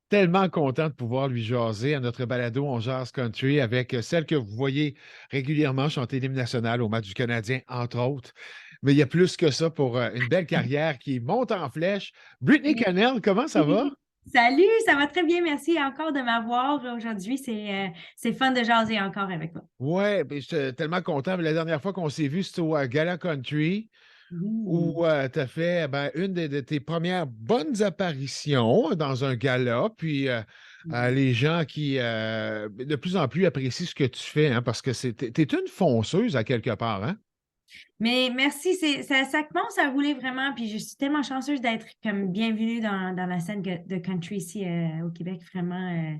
Tellement content de pouvoir lui jaser à notre balado On Jase Country avec celle que vous voyez régulièrement chanter l'hymne national au match du Canadien, entre autres. Mais il y a plus que ça pour une belle carrière qui monte en flèche. Brittany Cannell, comment ça va? Salut, ça va très bien, merci encore de m'avoir aujourd'hui. C'est fun de jaser encore avec toi. Ouais, ben, je suis tellement content. La dernière fois qu'on s'est vu, c'était au Gala Country où Oui. tu as fait ben, une de tes premières bonnes apparitions dans un gala. Puis les gens qui de plus en plus apprécient ce que tu fais, hein, parce que t'es une fonceuse à quelque part, hein? Mais merci, ça commence à rouler vraiment, puis je suis tellement chanceuse d'être comme bienvenue dans la scène de country ici au Québec, vraiment.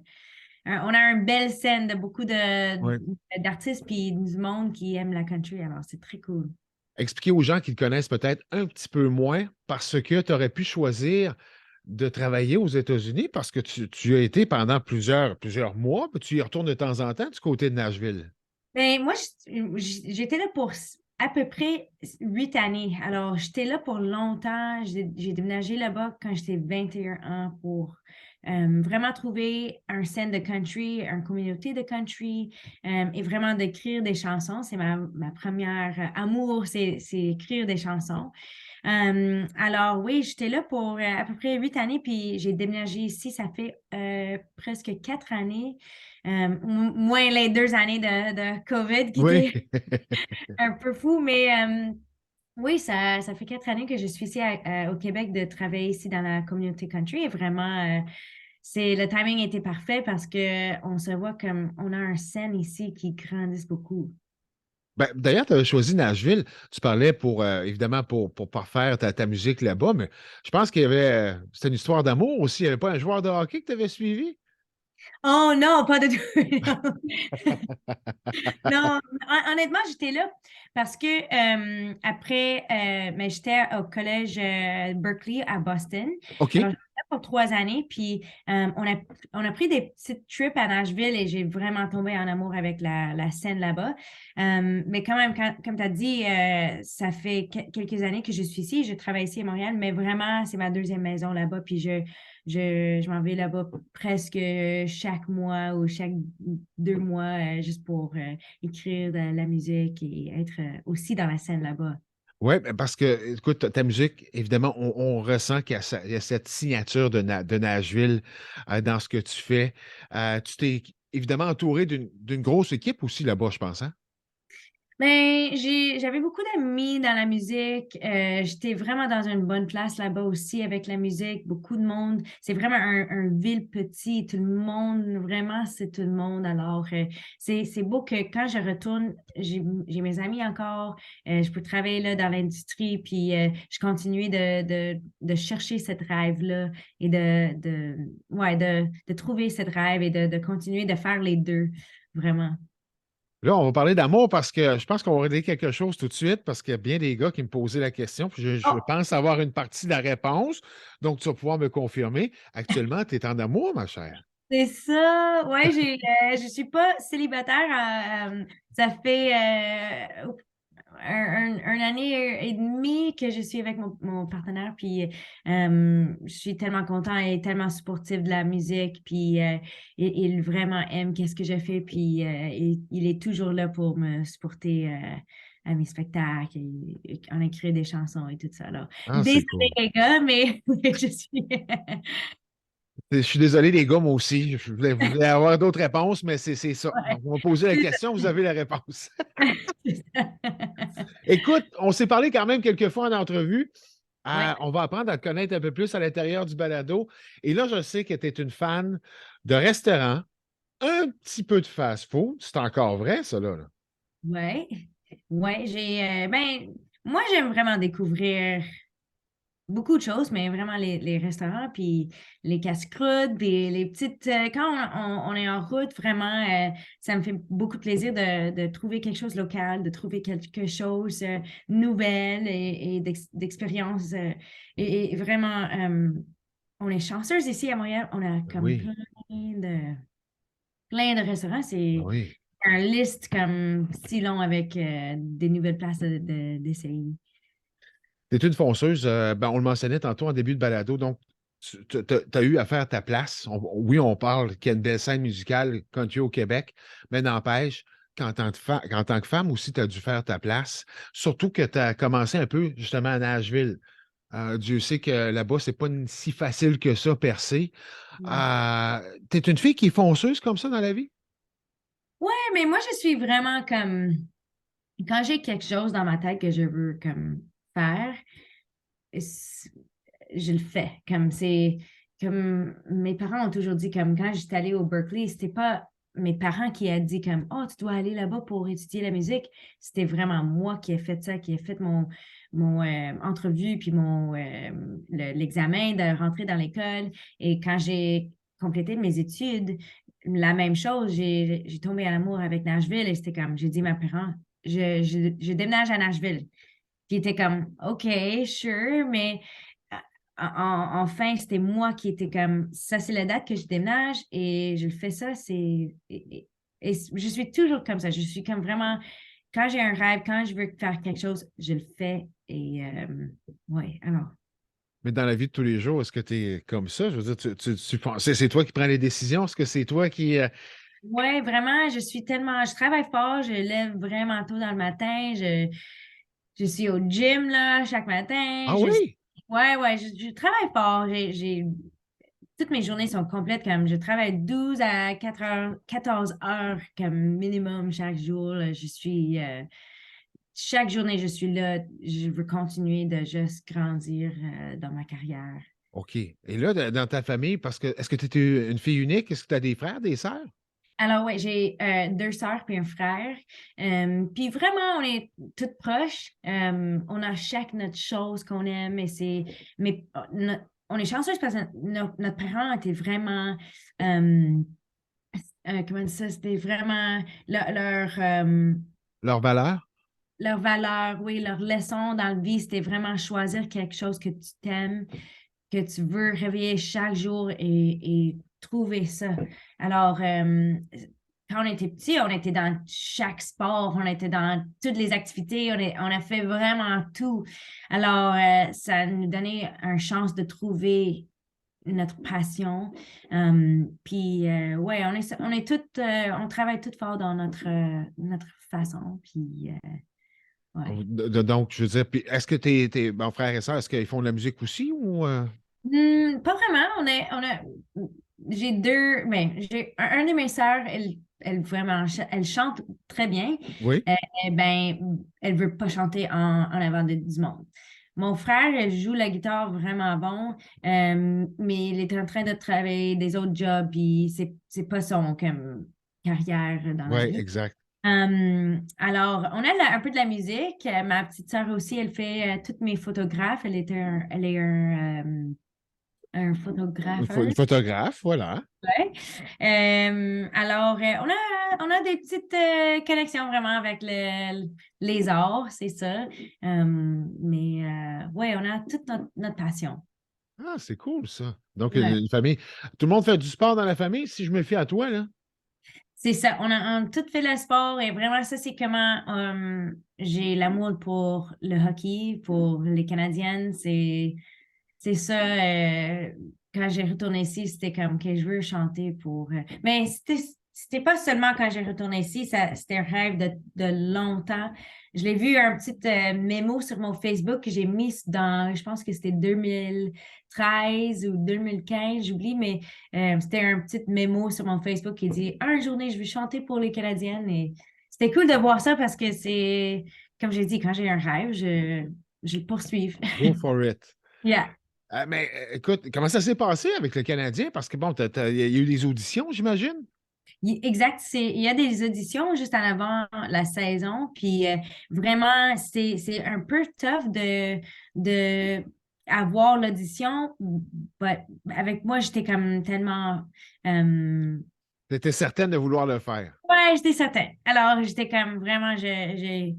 On a une belle scène de beaucoup Oui. d'artistes puis du monde qui aime la country, alors c'est très cool. Expliquer aux gens qui te connaissent peut-être un petit peu moins parce que tu aurais pu choisir de travailler aux États-Unis parce que tu as été pendant plusieurs mois, puis tu y retournes de temps en temps du côté de Nashville. Ben, moi, j'étais là pour à peu près 8 années. Alors, j'étais là pour longtemps. J'ai déménagé là-bas quand j'étais 21 ans pour vraiment trouver un scène de country, une communauté de country et vraiment d'écrire des chansons. C'est ma première amour, c'est écrire des chansons. Alors, oui, j'étais là pour à peu près 8 années, puis j'ai déménagé ici, ça fait presque 4 années. Moins les 2 années de COVID qui Oui. étaient un peu fou, mais oui, ça fait 4 années que je suis ici au Québec de travailler ici dans la communauté country et vraiment, le timing était parfait parce que on se voit comme on a un scène ici qui grandit beaucoup. Ben, d'ailleurs, tu avais choisi Nashville. Tu parlais pour, évidemment, pour parfaire ta musique là-bas, mais je pense qu'il y avait. C'était une histoire d'amour aussi. Il n'y avait pas un joueur de hockey que tu avais suivi? Oh non, pas de tout. Non, honnêtement, j'étais là parce que après, mais j'étais au collège Berkeley à Boston. Alors, OK. j'étais là pour 3 années, puis on a pris des petites trips à Nashville et j'ai vraiment tombé en amour avec la scène là-bas. Mais quand même, comme tu as dit, ça fait quelques années que je suis ici. Je travaille ici à Montréal, mais vraiment, c'est ma deuxième maison là-bas, puis je m'en vais là-bas presque chaque mois ou chaque 2 mois juste pour écrire de la musique et être aussi dans la scène là-bas. Oui, parce que, écoute, ta musique, évidemment, on ressent qu'il y a cette signature de Nashville dans ce que tu fais. Tu t'es évidemment entouré d'une grosse équipe aussi là-bas, je pense, hein? Ben, j'avais beaucoup d'amis dans la musique. J'étais vraiment dans une bonne place là-bas aussi avec la musique, beaucoup de monde. C'est vraiment un ville petit, tout le monde, vraiment, c'est tout le monde. Alors, c'est beau que quand je retourne, j'ai mes amis encore, je peux travailler là dans l'industrie, puis je continue de chercher cette rêve-là et ouais, de trouver cette rêve et de continuer de faire les deux, vraiment. Là, on va parler d'amour parce que je pense qu'on va régler quelque chose tout de suite parce qu'il y a bien des gars qui me posaient la question, puis je Oh, pense avoir une partie de la réponse. Donc, tu vas pouvoir me confirmer. Actuellement, tu es en amour, ma chère. c'est ça. Ouais, je suis pas célibataire. Ça fait un année et demie que je suis avec mon partenaire. Puis je suis tellement content et tellement supportif de la musique. Puis il vraiment aime qu'est-ce que je fais. Puis il est toujours là pour me supporter. À mes spectacles et en écrire des chansons et tout ça. Alors, Ah, c'est désolée cool. les gars, mais je suis Je suis désolé, les gars, moi aussi. Voulais avoir d'autres réponses, mais c'est ça. ouais. On m'a posé la question, vous avez la réponse. Écoute, on s'est parlé quand même quelques fois en entrevue. Ouais. On va apprendre à te connaître un peu plus à l'intérieur du balado. Et là, je sais que tu es une fan de restaurants, un petit peu de fast-food. C'est encore vrai, ça, là. Ouais, ouais, ben, moi, j'aime vraiment découvrir beaucoup de choses, mais vraiment les restaurants, puis les casse-croûtes, puis les petites, quand on est en route, vraiment, ça me fait beaucoup de plaisir de trouver quelque chose local, de trouver quelque chose nouvelle et d'expérience. Et vraiment, on est chanceuse ici à Montréal, on a comme Oui, plein de restaurants. C'est oui. un liste comme si long avec des nouvelles places d'essayer. Tu es une fonceuse, ben, on le mentionnait tantôt en début de balado. Donc, tu as eu à faire ta place. Oui, on parle qu'il y a une belle scène musicale country au Québec, mais n'empêche qu'en tant que femme aussi, tu as dû faire ta place. Surtout que tu as commencé un peu justement à Nashville. Dieu sait que là-bas, c'est pas si facile que ça, percer. Ouais. T'es une fille qui est fonceuse comme ça dans la vie? Ouais, mais moi, je suis vraiment comme, quand j'ai quelque chose dans ma tête que je veux comme faire, c'est- je le fais. Comme c'est, comme mes parents ont toujours dit, comme quand j'étais allée au Berkeley, c'était pas mes parents qui a dit comme, oh, tu dois aller là-bas pour étudier la musique. C'était vraiment moi qui ai fait ça, qui ai fait mon entrevue, puis l'examen de rentrer dans l'école. Et quand j'ai complété mes études, la même chose, j'ai tombé en amour avec Nashville et c'était comme, j'ai dit à mes parents, je déménage à Nashville. Puis il était comme, OK, sure, mais enfin, c'était moi qui était comme, ça, c'est la date que je déménage et je fais ça, et je suis toujours comme ça. Je suis comme vraiment, quand j'ai un rêve, quand je veux faire quelque chose, je le fais. Et ouais, alors. Mais dans la vie de tous les jours, est-ce que tu es comme ça? Je veux dire, c'est toi qui prends les décisions? Est-ce que c'est toi qui. Ouais, vraiment, je travaille fort, je lève vraiment tôt dans le matin, je suis au gym, là, chaque matin. Ah oui? Ouais, ouais, je travaille fort. Toutes mes journées sont complètes, comme je travaille 12 à 4 heures, 14 heures comme minimum chaque jour. Là. Chaque journée, je suis là. Je veux continuer de juste grandir dans ma carrière. OK. Et là, dans ta famille, parce que est-ce que tu es une fille unique? Est-ce que tu as des frères, des sœurs? Alors, ouais, j'ai deux sœurs puis un frère. Puis vraiment, on est toutes proches. On a chaque notre chose qu'on aime, mais on est chanceuse parce que notre parent était vraiment, euh, comment dire ça, c'était vraiment Leurs valeurs? leur valeur, oui, leur leçon dans la vie, c'était vraiment choisir quelque chose que tu t'aimes, que tu veux réveiller chaque jour et trouver ça. Alors, quand on était petit, on était dans chaque sport, on était dans toutes les activités, on a fait vraiment tout. Alors, ça nous donnait une chance de trouver notre passion. Puis, ouais, on est toutes, on travaille toutes fort dans notre façon. Puis, ouais. Donc, je veux dire, puis est-ce que tes bon, frères et sœurs, est-ce qu'ils font de la musique aussi ou. Pas vraiment. J'ai deux, mais j'ai un de mes sœurs, elle vraiment, elle chante très bien. Oui? Ben, elle veut pas chanter en avant du monde. Mon frère, elle joue la guitare vraiment bon, mais il est en train de travailler des autres jobs, puis c'est pas son comme carrière dans la Oui, vie. exact. Alors, on a un peu de la musique. Ma petite sœur aussi, elle fait toutes mes photographes. Elle est un Une photographeur. photographe, voilà. Ouais. Alors, on a des petites connexions vraiment avec les arts, c'est ça. Mais ouais, on a toute notre passion. Ah, c'est cool, ça. Donc, Ouais. une famille. Tout le monde fait du sport dans la famille, si je me fie à toi, là. C'est ça, on a tout fait le sport et vraiment ça, c'est comment j'ai l'amour pour le hockey, pour les Canadiennes. C'est ça, quand j'ai retourné ici, c'était comme que je veux chanter pour. Mais c'était pas seulement quand j'ai retourné ici, c'était un rêve de longtemps. Je l'ai vu un petit mémo sur mon Facebook que j'ai mis dans, je pense que c'était 2013 ou 2015, j'oublie, mais c'était un petit mémo sur mon Facebook qui dit un journée, je vais chanter pour les Canadiennes. Et c'était cool de voir ça parce que c'est, comme j'ai dit, quand j'ai un rêve, je le poursuis. Go for it. Yeah. Mais écoute, comment ça s'est passé avec le Canadien? Parce que bon, il y a eu des auditions, j'imagine. Exact, il y a des auditions juste en avant la saison, puis vraiment, c'est un peu tough de avoir l'audition. Avec moi, j'étais comme tellement Tu étais certaine de vouloir le faire. ouais, j'étais certaine. Alors, j'étais comme vraiment, j'ai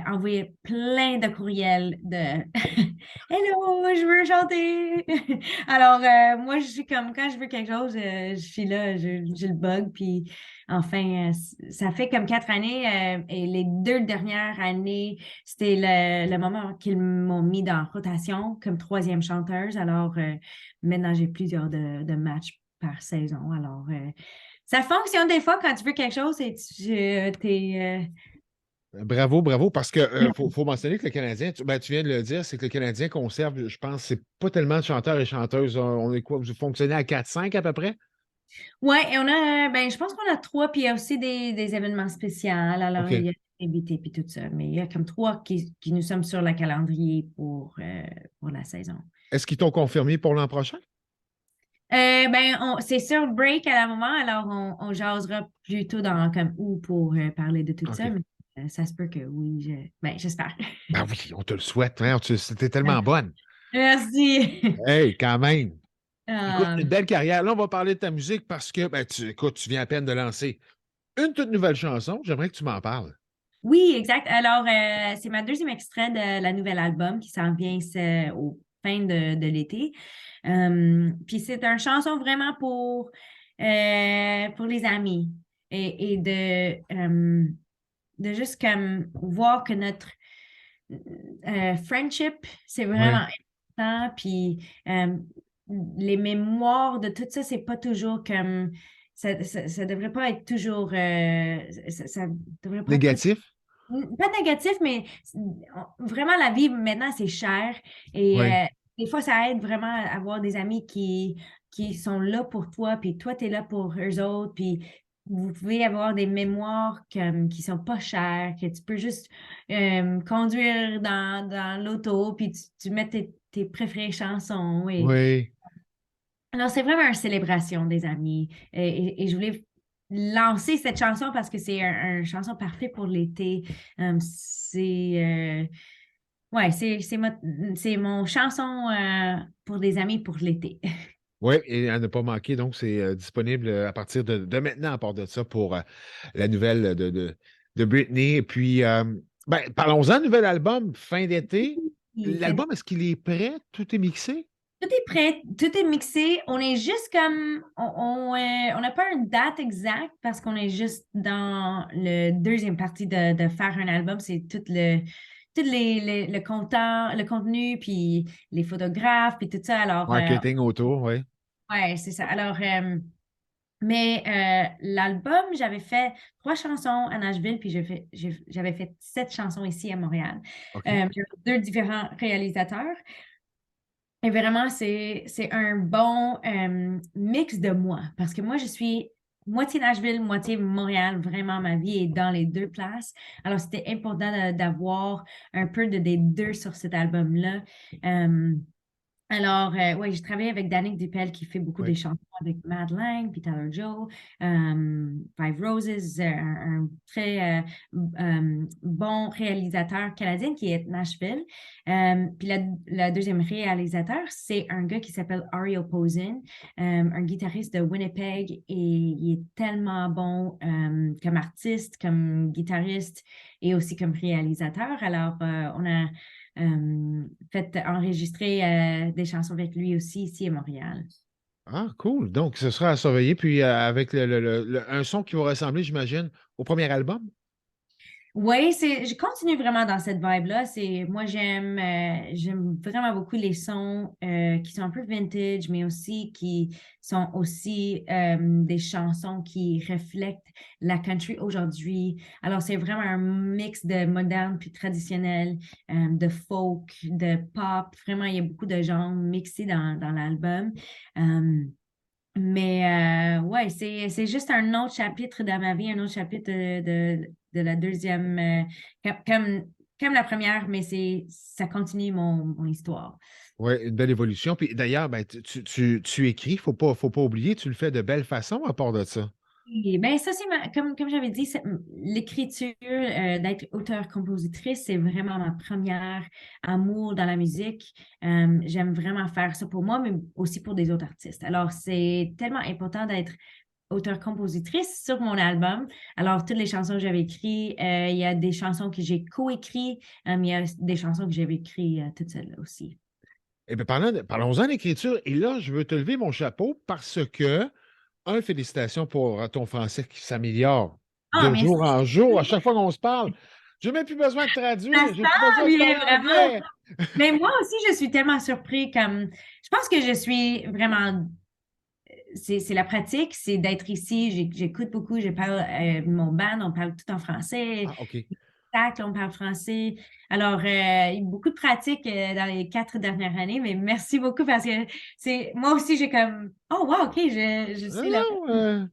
envoyé plein de courriels de Hello, je veux chanter. Alors, moi, je suis comme quand je veux quelque chose, je suis là, je le bug. Puis enfin, ça fait comme 4 années et les 2 dernières années, c'était le moment qu'ils m'ont mis dans rotation comme troisième chanteuse. Alors, maintenant, j'ai plusieurs de matchs par saison. Alors, ça fonctionne des fois quand tu veux quelque chose et t'es, Bravo, bravo, parce que faut mentionner que le Canadien, tu viens de le dire, c'est que le Canadien conserve, je pense, c'est pas tellement de chanteurs et chanteuses. On est quoi? Vous fonctionnez à 4-5 à peu près? ouais, et on a, ben, je pense qu'on a trois, puis il y a aussi des événements spéciaux. Alors, il y OK. a des invités, puis tout ça. Mais il y a comme trois qui nous sommes sur le calendrier pour la saison. Est-ce qu'ils t'ont confirmé pour l'an prochain? Ben, c'est sur break à la moment, alors on jasera plutôt dans comme où pour parler de tout ça, OK. mais ça se peut que oui, ben, j'espère. Ben oui, on te le souhaite. Hein, c'était tellement bonne. Merci. Hey, quand même. Écoute, Euh, une belle carrière. Là, on va parler de ta musique parce que, écoute, tu viens à peine de lancer une toute nouvelle chanson. J'aimerais que tu m'en parles. oui, exact. Alors, c'est ma deuxième extrait de la nouvelle album qui s'en vient au fin de l'été. Puis c'est une chanson vraiment pour les amis et de juste comme voir que notre friendship, c'est vraiment Oui. important. Puis les mémoires de tout ça, c'est pas toujours comme ça devrait pas être toujours ça devrait pas tout Négatif? pas négatif, mais vraiment la vie maintenant, c'est cher. Et Oui. des fois, ça aide vraiment à avoir des amis qui sont là pour toi, puis toi, tu es là pour eux autres, puis vous pouvez avoir des mémoires qui sont pas chères, que tu peux juste conduire dans l'auto, puis tu mets tes préférées chansons. Oui. Alors, c'est vraiment une célébration des amis. Et je voulais lancer cette chanson parce que c'est une chanson parfaite pour l'été. Ouais, c'est mon chanson pour des amis pour l'été. Oui, et à ne pas manquer, donc c'est disponible à partir de maintenant, à part de ça, pour la nouvelle de Britney. Et puis, parlons-en, nouvel album, fin d'été. Il fait L'album, est-ce qu'il est prêt? Tout est mixé? Tout est prêt, tout est mixé. On est juste comme, on n'a pas une date exacte parce qu'on est juste dans le deuxième partie de faire un album. C'est le contenu, puis les photographes, puis tout ça. Alors, Marketing autour, oui. ouais, c'est ça. Alors, mais l'album, j'avais fait 3 chansons à Nashville, puis j'avais fait 7 chansons ici à Montréal. OK. J'avais 2 différents réalisateurs. Et vraiment, c'est un bon mix de moi. Parce que moi, je suis moitié Nashville, moitié Montréal. Vraiment, ma vie est dans les deux places. Alors, c'était important d'avoir un peu des deux sur cet album-là. Euh, alors, oui, j'ai travaillé avec Danick Dupel qui fait beaucoup des Oui. chansons avec Mad Lang, puis Tyler Joe, Five Roses, un très bon réalisateur canadien qui est de Nashville. Puis la deuxième réalisateur, c'est un gars qui s'appelle Ario Posen, un guitariste de Winnipeg, et il est tellement bon comme artiste, comme guitariste et aussi comme réalisateur. Alors, on a fait enregistrer des chansons avec lui aussi ici à Montréal. Ah, cool. Donc, ce sera à surveiller. Puis, avec un son qui va ressembler, j'imagine, au premier album. Oui, je continue vraiment dans cette vibe-là. Moi, j'aime vraiment beaucoup les sons qui sont un peu vintage, mais aussi qui sont aussi des chansons qui reflètent la country aujourd'hui. Alors, c'est vraiment un mix de moderne puis traditionnel, de folk, de pop. Vraiment, il y a beaucoup de genres mixés dans l'album. Euh, mais ouais, c'est juste un autre chapitre dans ma vie, un autre chapitre de la deuxième, comme la première, mais ça continue mon histoire. Oui, une belle évolution. Puis d'ailleurs, tu écris, faut pas oublier, tu le fais de belle façon à part de ça. Et ben ça, comme j'avais dit, l'écriture, d'être auteure-compositrice, c'est vraiment ma première amour dans la musique. J'aime vraiment faire ça pour moi, mais aussi pour des autres artistes. Alors, c'est tellement important d'être auteure-compositrice sur mon album. Alors, toutes les chansons que j'avais écrites, il y a des chansons que j'ai coécrites, il y a des chansons que j'avais écrites toutes seules aussi. Eh bien, parlons-en d'écriture. Et là, je veux te lever mon chapeau parce que félicitations pour ton français qui s'améliore Ah, de jour merci. en jour. À chaque fois qu'on se parle, j'ai même plus besoin de Ça traduire, j'ai plus sent besoin de bien, parler vraiment. anglais. Mais moi aussi, je suis tellement surpris comme je pense que je suis vraiment c'est la pratique, c'est d'être ici. J'écoute beaucoup, je parle mon band, on parle tout en français. Ah, OK. Spectacle, on parle français. Alors, il y a beaucoup de pratique dans les 4 dernières années, mais merci beaucoup parce que c'est moi aussi, j'ai comme oh wow, OK, je Non, sais la non,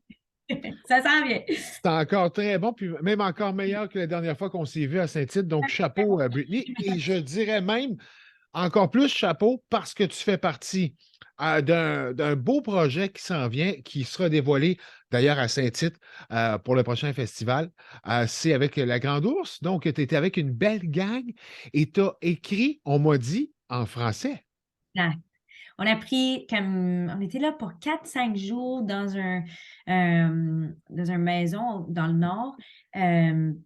ça sent bien. c'est encore très bon, puis même encore meilleur que la dernière fois qu'on s'est vu à Saint-Tite. Donc, chapeau à Brittany. Et je dirais même encore plus chapeau parce que tu fais partie d'un beau projet qui s'en vient, qui sera dévoilé d'ailleurs à Saint-Tite pour le prochain festival. C'est avec la Grande Ourse. Donc, tu étais avec une belle gang et tu as écrit, on m'a dit, en français. On a pris comme on était là pour 4, 5 jours dans un maison dans le nord.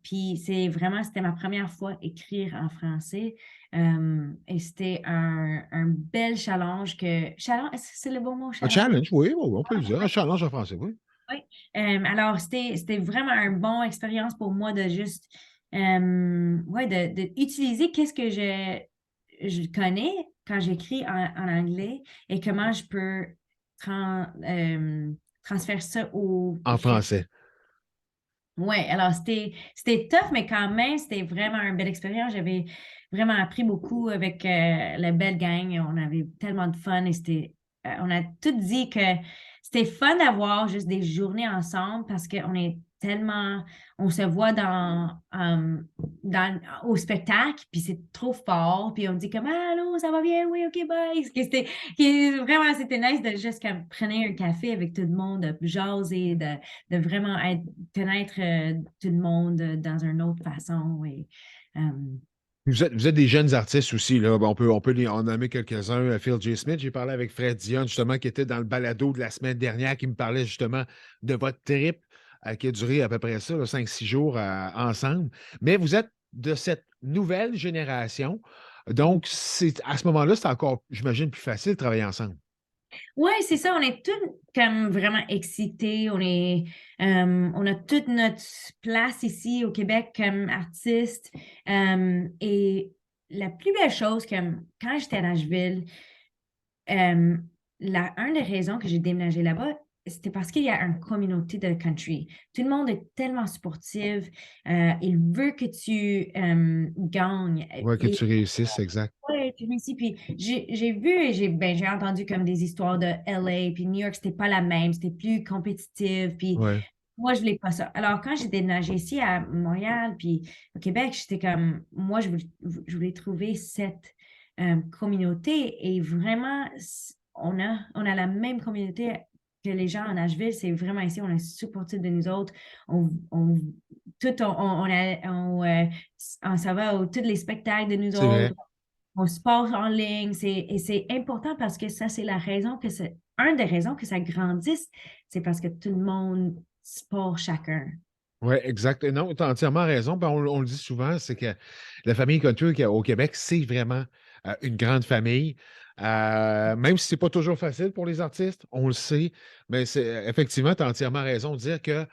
Puis c'était ma première fois écrire en français. Et c'était un bel challenge challenge, est-ce que c'est le bon mot, Un challenge? challenge, oui, oui, on peut le dire. Un challenge en français, oui. Oui. Alors, c'était vraiment une bonne expérience pour moi de juste ouais, d'utiliser qu'est-ce que je connais quand j'écris en anglais et comment je peux transférer ça au En écriture. français. Ouais, alors c'était tough, mais quand même, c'était vraiment une belle expérience. J'avais vraiment appris beaucoup avec la belle gang. On avait tellement de fun et on a tout dit que c'était fun d'avoir juste des journées ensemble parce qu'on est tellement, on se voit au spectacle, puis c'est trop fort, puis on dit comme allô, ça va bien, oui, ok, bye. Vraiment, c'était nice de juste comme prendre un café avec tout le monde, de jaser, de vraiment connaître tout le monde dans une autre façon. Euh, Vous êtes des jeunes artistes aussi, là. Bon, on peut en nommer quelques-uns. Phil J. Smith, j'ai parlé avec Fred Dion, justement, qui était dans le balado de la semaine dernière, qui me parlait justement de votre trip qui a duré à peu près ça, 5, 6 jours ensemble. Mais vous êtes de cette nouvelle génération. Donc, à ce moment-là, c'est encore, j'imagine, plus facile de travailler ensemble. Oui, c'est ça, on est tous comme vraiment excités. On a toute notre place ici au Québec comme artiste. Et la plus belle chose, comme quand j'étais à Nashville, euh, une des raisons que j'ai déménagé là-bas, c'était parce qu'il y a une communauté de country. Tout le monde est tellement sportif. Il veut que tu gagnes. Ouais, que tu réussisses, exact. Ouais, tu réussis. Puis j'ai vu et j'ai entendu comme des histoires de LA, puis New York, c'était pas la même, c'était plus compétitif. Puis Ouais. moi, je voulais pas ça. Alors, quand j'ai déménagé ici à Montréal, puis au Québec, j'étais comme, moi, je voulais trouver cette communauté. Et vraiment, on a la même communauté que les gens en Nashville. C'est vraiment ici, on est supportif de nous autres. On s'en va tous les spectacles de nous C'est vrai. autres. On se passe en ligne. Et c'est important parce que ça, c'est la raison que c'est, une des raisons que ça grandisse, c'est parce que tout le monde sport chacun. Oui, exact. Non, tu as entièrement raison. Ben, on le dit souvent, c'est que la famille country au Québec, c'est vraiment une grande famille. Même si c'est pas toujours facile pour les artistes, on le sait, mais effectivement, tu as entièrement raison de dire que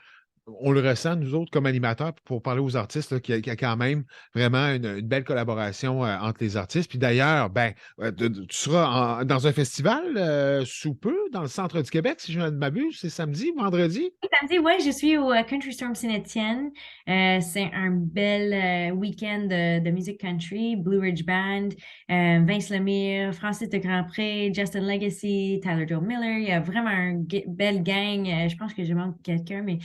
on le ressent, nous autres, comme animateurs, pour parler aux artistes, là, qu'il y a quand même vraiment une belle collaboration entre les artistes. Puis d'ailleurs, ben, tu seras dans un festival sous peu, dans le centre du Québec, si je ne m'abuse, c'est samedi, vendredi. Samedi, ouais, je suis au Country Storm Saint-Étienne. C'est un bel week-end de musique country, Blue Ridge Band, Vince Lemire, Francis de Grandpré, Justin Legacy, Tyler Joe Miller. Il y a vraiment une belle gang. Je pense que je manque quelqu'un, mais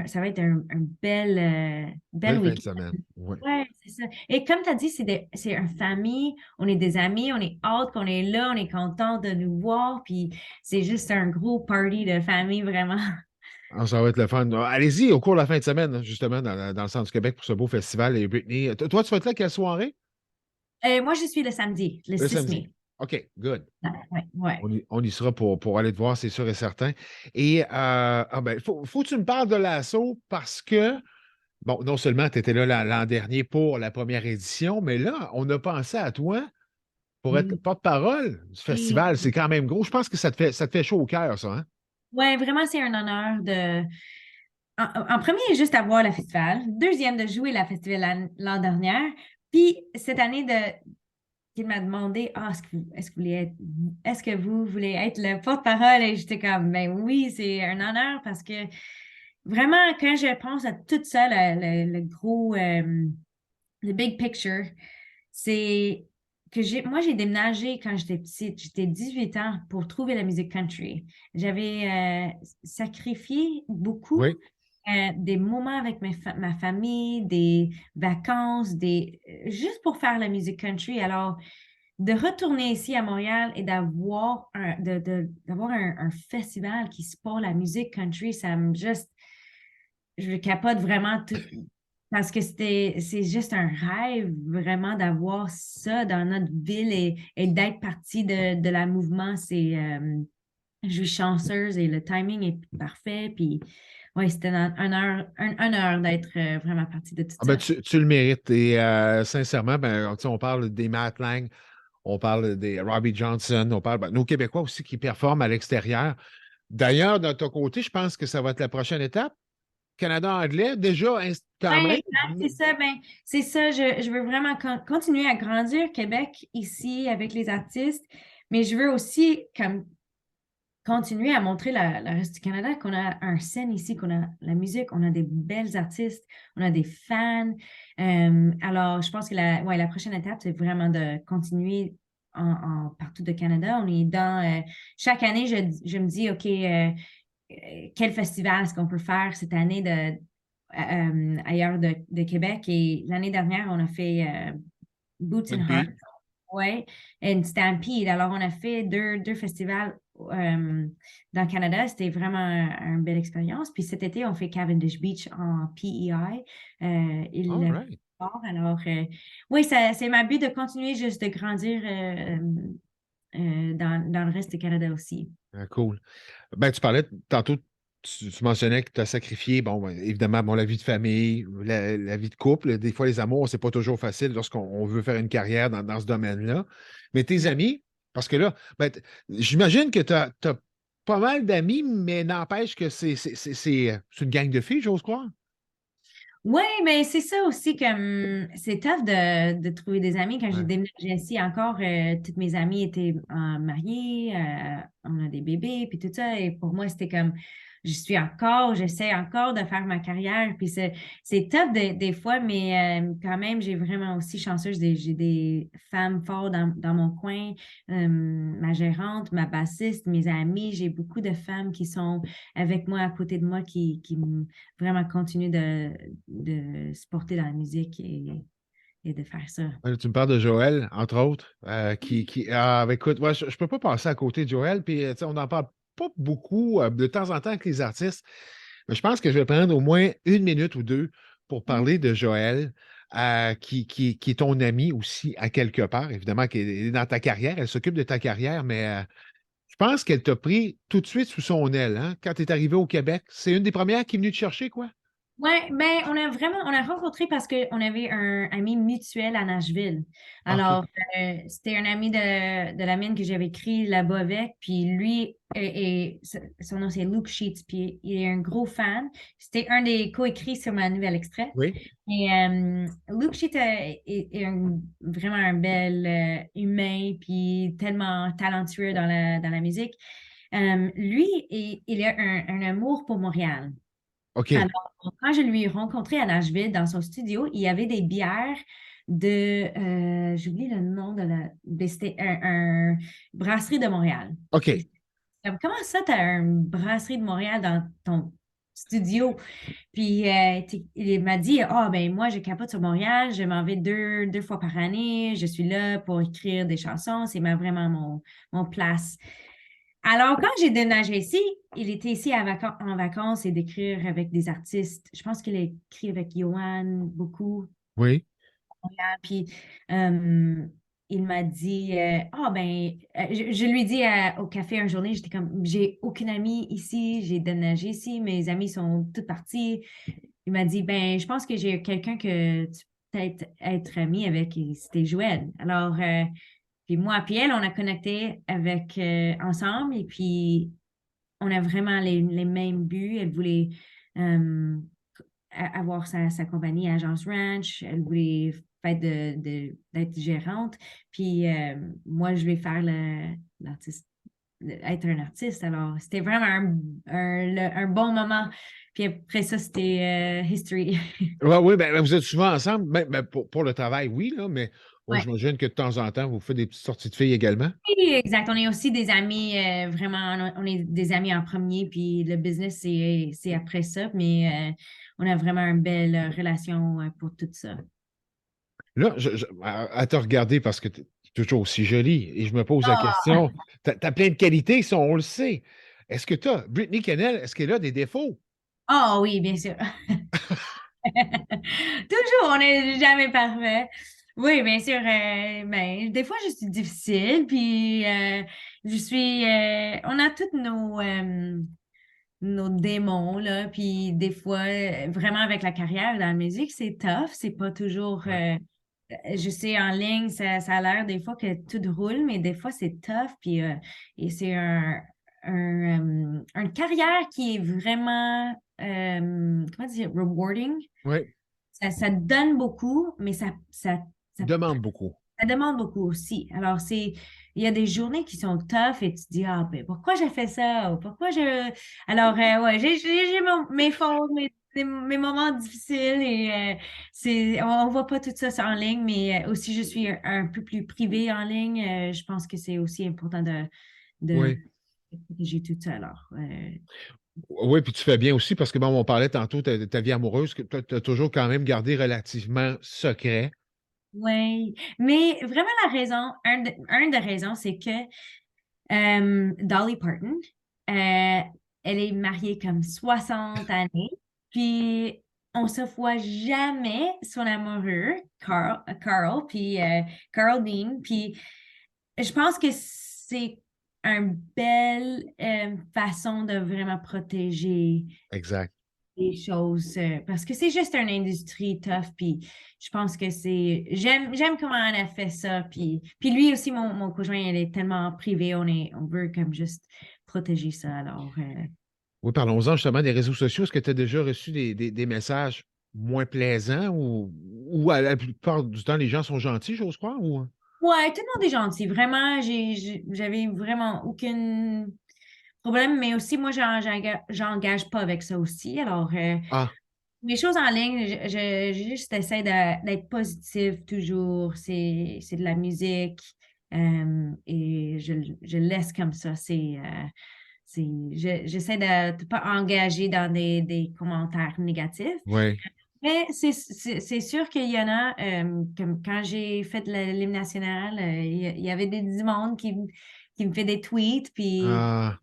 ça va être un bel Belle fin de week-end. semaine. Oui. Ouais, c'est ça. Et comme tu as dit, c'est une famille, on est des amis, on est hâte qu'on est là, on est content de nous voir, puis c'est juste un gros party de famille, vraiment. Ah, ça va être le fun. Allez-y au cours de la fin de semaine, hein, justement, dans le centre du Québec pour ce beau festival. Et Brittany, toi, tu vas être là quelle soirée? Moi, je suis le samedi, le Le 6 samedi. mai. OK, good. Ouais, ouais. On y sera pour aller te voir, c'est sûr et certain. Et ben, faut que tu me parles de l'assaut parce que, bon, non seulement tu étais là l'an dernier pour la première édition, mais là, on a pensé à toi pour être Oui. porte-parole du Oui. festival. C'est quand même gros. Je pense que ça te fait chaud au cœur, ça, hein? Ouais, vraiment, c'est un honneur de. En premier, juste avoir le festival. Deuxième, de jouer la festival l'an dernier. Puis cette année, qu'il m'a demandé ah, est-ce que vous voulez être le porte-parole? Et j'étais comme ben oui, c'est un honneur parce que vraiment, quand je pense à tout ça, le gros le big picture, c'est que j'ai déménagé quand j'étais petite, j'étais 18 ans pour trouver la musique country. J'avais sacrifié beaucoup Oui. des moments avec ma famille, des vacances, juste pour faire la musique country. Alors, de retourner ici à Montréal et d'avoir un festival qui se passe la musique country, ça me juste, je capote vraiment tout, parce que c'est juste un rêve vraiment d'avoir ça dans notre ville et d'être partie de la mouvement. Je suis chanceuse et le timing est parfait. Puis, ouais, c'était un honneur d'être vraiment partie de tout Ah ben, ça. tu le mérites. Et sincèrement, ben, tu sais, on parle des Matt Lang, on parle des Robbie Johnson, on parle nos Québécois aussi qui performent à l'extérieur. D'ailleurs, de ton côté, je pense que ça va être la prochaine étape. Canada anglais, déjà, quand Oui, même. exact, c'est ça. Ben, c'est ça. Je veux vraiment continuer à grandir Québec ici avec les artistes, mais je veux aussi comme continuer à montrer le reste du Canada qu'on a un scène ici, qu'on a la musique, on a des belles artistes, on a des fans. Alors, je pense que la prochaine étape, c'est vraiment de continuer partout de Canada. On est chaque année, je me dis, OK, quel festival est-ce qu'on peut faire cette année ailleurs de Québec? Et l'année dernière, on a fait Boots and Heart. Stampede. Oui, une Stampede. Alors, on a fait deux festivals dans le Canada. C'était vraiment une belle expérience. Puis cet été, on fait Cavendish Beach en PEI. All Il right. part. Alors, oui, c'est ma but de continuer juste de grandir dans le reste du Canada aussi. Ah, cool. Ben, tu parlais tantôt, tu mentionnais que tu as sacrifié, bon, ben, évidemment, bon, la vie de famille, la vie de couple. Des fois, les amours, c'est pas toujours facile lorsqu'on veut faire une carrière dans ce domaine-là. Mais tes amis, parce que là, ben, j'imagine que tu as pas mal d'amis, mais n'empêche que c'est une gang de filles, j'ose croire. Oui, mais c'est ça aussi comme c'est tough de trouver des amis. Quand j'ai Ouais. déménagé ici, encore, toutes mes amies étaient mariées, on a des bébés, puis tout ça. Et pour moi, c'était comme j'essaie encore de faire ma carrière. Puis c'est tough des fois, mais quand même, j'ai vraiment aussi chanceuse. J'ai des femmes fortes dans mon coin, ma gérante, ma bassiste, mes amis. J'ai beaucoup de femmes qui sont avec moi, à côté de moi, qui vraiment continuent de se porter dans la musique et de faire ça. Tu me parles de Joël, entre autres, ben, écoute, ouais, je ne peux pas passer à côté de Joël, puis tu sais, on n'en parle pas beaucoup de temps en temps avec les artistes, mais je pense que je vais prendre au moins une minute ou deux pour parler de Joël, qui est ton ami aussi à quelque part, évidemment, qui est dans ta carrière, elle s'occupe de ta carrière, mais je pense qu'elle t'a pris tout de suite sous son aile, hein, quand tu es arrivé au Québec. C'est une des premières qui est venue te chercher, quoi? Oui, ben, on a rencontré parce qu'on avait un ami mutuel à Nashville. OK. Alors, c'était un ami de la mine que j'avais écrit là-bas avec, puis lui, son nom c'est Luke Sheets, puis il est un gros fan. C'était un des co-écrits sur ma nouvelle extrait. Oui. Et Luke Sheets est vraiment un bel humain, puis tellement talentueux dans la musique. Lui, il a un amour pour Montréal. OK. Alors, quand je lui ai rencontré à Nashville, dans son studio, il y avait des bières j'oublie le nom c'était un brasserie de Montréal. OK. Et c'est comme, comment ça, tu as une brasserie de Montréal dans ton studio? Puis il m'a dit, ah ben moi, je capote sur Montréal, je m'en vais deux fois par année, je suis là pour écrire des chansons, c'est vraiment mon place. Alors, quand j'ai déménagé ici, il était ici en vacances et d'écrire avec des artistes. Je pense qu'il a écrit avec Johan beaucoup. Oui. Puis, euh, il m'a dit, ah ben, je lui ai dit au café un journée, j'étais comme, j'ai aucune amie ici, j'ai déménagé ici, mes amis sont toutes partis. Il m'a dit, ben, je pense que j'ai quelqu'un que tu peux peut-être être ami avec, et c'était Joël. Alors, puis moi, puis elle, on a connecté ensemble et puis on a vraiment les mêmes buts. Elle voulait euh, avoir sa compagnie Agence Ranch. Elle voulait faire d'être gérante. Puis moi, je vais faire l'artiste, être un artiste. Alors, c'était vraiment un bon moment. Puis après ça, c'était History. Ouais, oui, ben, vous êtes souvent ensemble. Pour le travail, oui, là, mais bon, Ouais. j'imagine que de temps en temps, vous faites des petites sorties de filles également. Oui, exact. On est aussi des amis, vraiment, on est des amis en premier, puis le business, c'est après ça, mais on a vraiment une belle relation pour tout ça. Là, à te regarder parce que tu es toujours aussi jolie, et je me pose la Ah, question, tu as plein de qualités, ça, on le sait. Est-ce que tu as, Brittany Kennel, est-ce qu'elle a des défauts? ah oui, bien sûr. Toujours, on n'est jamais parfait. Oui, bien sûr. Ben, des fois, je suis difficile, puis on a tous nos démons, là, puis des fois, vraiment avec la carrière dans la musique, c'est tough, c'est pas toujours, Ouais. je sais, en ligne, ça a l'air des fois que tout roule, mais des fois, c'est tough, puis et c'est une carrière qui est vraiment, comment dire, rewarding. Oui, Ça te donne beaucoup, mais ça demande beaucoup. ça demande beaucoup aussi. Alors, il y a des journées qui sont tough et tu te dis, ah, ben, pourquoi j'ai fait ça? Ou pourquoi je. Alors, ouais, j'ai mes fautes, mes moments difficiles et on voit pas tout ça en ligne, mais aussi, je suis un peu plus privée en ligne. Je pense que c'est aussi important de Oui. protéger tout ça. Alors, Oui, puis tu fais bien aussi parce que, bon, on parlait tantôt de ta vie amoureuse, que tu as toujours quand même gardé relativement secret. oui. Mais vraiment, un des raisons, c'est que Dolly Parton. Euh, Elle est mariée comme 60 années. Puis, on se voit jamais son amoureux, Carl, puis Carl Dean. Puis, je pense que c'est une belle façon de vraiment protéger Exact. les choses parce que c'est juste une industrie tough. Puis, je pense que j'aime comment elle a fait ça. Puis lui aussi, mon conjoint, il est tellement privé, on veut comme juste protéger ça. Alors, Oui, parlons-en justement des réseaux sociaux. Est-ce que tu as déjà reçu des messages moins plaisants ou à la plupart du temps, les gens sont gentils, j'ose croire? Ou... ouais, tout le monde est gentil. Vraiment, j'avais vraiment aucun problème, mais aussi, moi, j'engage pas avec ça aussi. Alors, Ah, mes choses en ligne, je juste essaie d'être positive toujours. C'est de la musique et je le laisse comme ça. J'essaie de ne pas engager dans des commentaires négatifs. oui, Mais c'est sûr qu'il y en a, comme quand j'ai fait l'hymne national, il y avait du monde qui me fait des tweets, puis ah,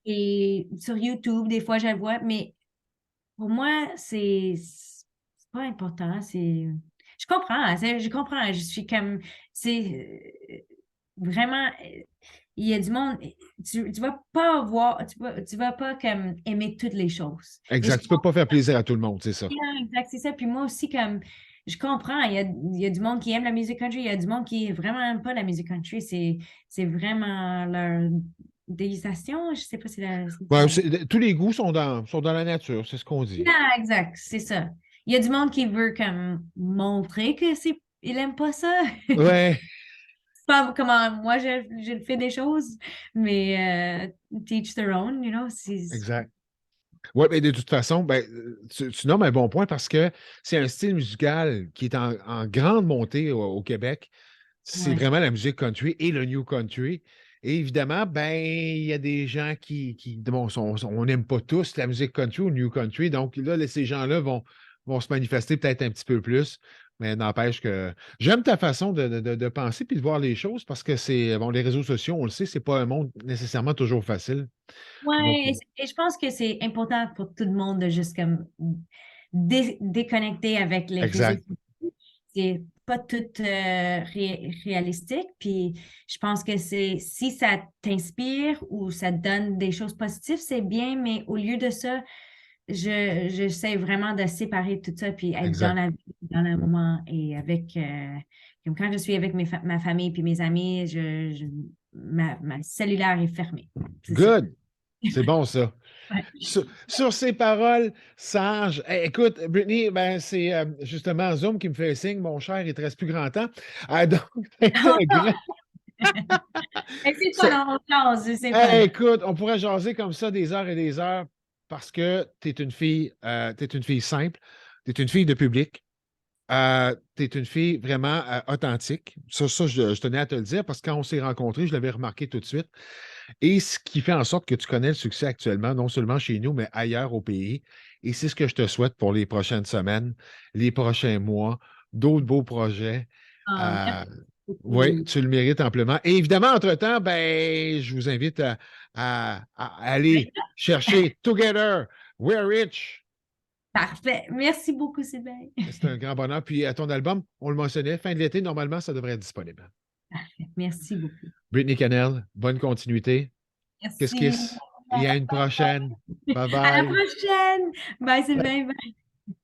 et sur YouTube, des fois, je le vois, mais pour moi, c'est pas important. Je comprends, hein, je comprends. Je suis comme, c'est vraiment, il y a du monde, tu vas pas voir, tu vas pas comme aimer toutes les choses. Et je exact. Tu peux pas faire plaisir à tout le monde, c'est ça. comprends, exact, c'est ça. Puis moi aussi, comme, je comprends, il y a du monde qui aime la musique country, il y a du monde qui vraiment aime pas la musique country. C'est vraiment leur dégustation. Je sais pas si Ouais, tous les goûts sont dans la nature, c'est ce qu'on dit. ah, exact, c'est ça. Il y a du monde qui veut comme montrer que il aime pas ça. Ouais, C'est pas comment moi je fais des choses, mais teach their own, you know. exact. Oui, mais de toute façon, ben, tu nommes un bon point parce que c'est un style musical qui est en grande montée au Québec. C'est Ouais. vraiment la musique country et le new country. Et évidemment, ben, il y a des gens bon, on n'aime pas tous la musique country ou le new country. Donc là, ces gens-là vont se manifester peut-être un petit peu plus. Mais n'empêche que j'aime ta façon de penser puis de voir les choses parce que bon, les réseaux sociaux, on le sait, c'est pas un monde nécessairement toujours facile. Donc, Ouais, et je pense que c'est important pour tout le monde de juste comme déconnecter avec les réseaux exact, sociaux. C'est pas tout réalistique. Puis je pense que c'est si ça t'inspire ou ça te donne des choses positives, c'est bien, mais au lieu de ça, j'essaie vraiment de séparer tout ça puis être dans exact. la vie, dans le moment et avec comme quand je suis avec ma famille puis mes amis, ma cellulaire est fermée. C'est ça. Good. C'est bon, ça. Ouais. Sur ces paroles sages, écoute, Brittany, ben, c'est justement Zoom qui me fait signe, mon cher, il ne te reste plus grand temps. Donc, c'était un grand. Mais c'est ça- fun, on jase, c'est fun. Écoute, on pourrait jaser comme ça des heures et des heures parce que t'es une fille simple, tu es une fille de public, tu es une fille vraiment authentique. Ça je tenais à te le dire parce que quand on s'est rencontrés, je l'avais remarqué tout de suite. Et ce qui fait en sorte que tu connais le succès actuellement, non seulement chez nous, mais ailleurs au pays. Et c'est ce que je te souhaite pour les prochaines semaines, les prochains mois, d'autres beaux projets. Ah, Euh, merci oui, beaucoup. tu le mérites amplement. Et évidemment, entre-temps, ben, je vous invite à aller chercher Together, We're Rich. Parfait. Merci beaucoup, Sylvain. C'est un grand bonheur. Puis à ton album, on le mentionnait, fin de l'été, normalement, ça devrait être disponible. Merci beaucoup. Brittany Cannell, bonne continuité. Kiss, Merci. kiss. Et à une prochaine. Bye À la bye. prochaine. Bye, Sylvain. Bye.